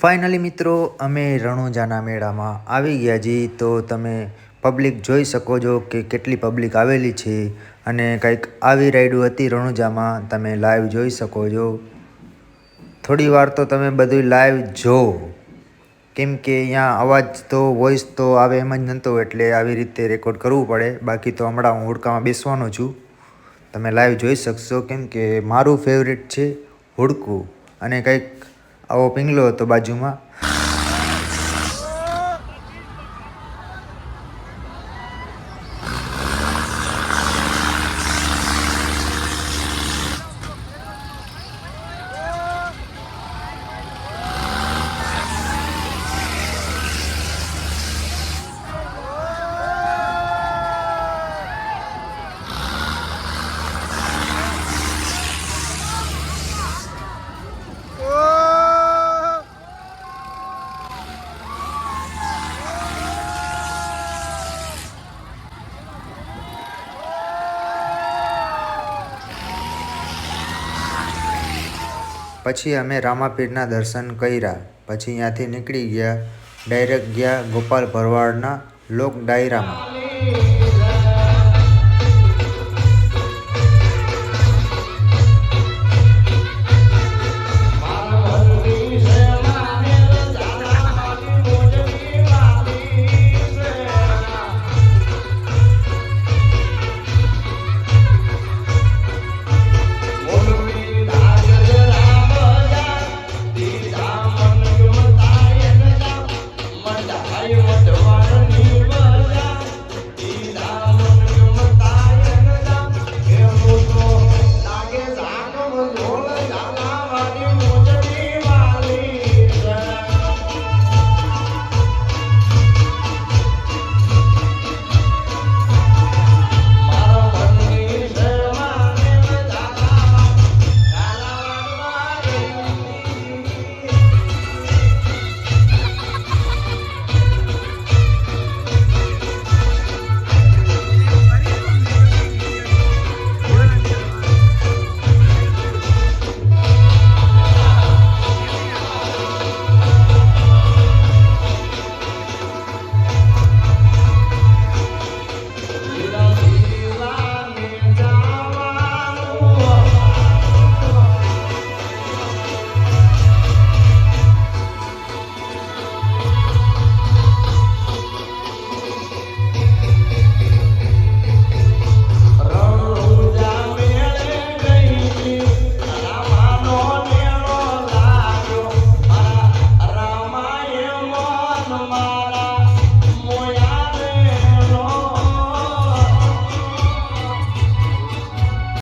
Finally મિત્રો અમે રણુજાના મેળામાં આવી ગયા છીએ. તો તમે પબ્લિક જોઈ શકો છો કે કેટલી પબ્લિક આવેલી છે અને કંઈક આવી રાઈડ હતી રણુજામાં, તમે લાઈવ જોઈ શકો છો. થોડી વાર તો તમે બધું લાઈવ જો, કેમ કે અહીંયા અવાજ તો વોઇસ તો આવે એમ જ નહોતો, એટલે આવી રીતે રેકોર્ડ કરવું પડે. બાકી તો હમણાં હું હુડકામાં બેસવાનો છું, તમે લાઈવ જોઈ શકશો. કેમ કે મારું ફેવરેટ છે હુડકું, અને કંઈક આવો પિંગલો હતો બાજુમાં. પછી અમે રામાપીરના દર્શન કર્યા. પછી ત્યાંથી નીકળી ગયા, ડાયરેક્ટ ગયા ગોપાલ ભરવાડના લોક ડાયરામાં.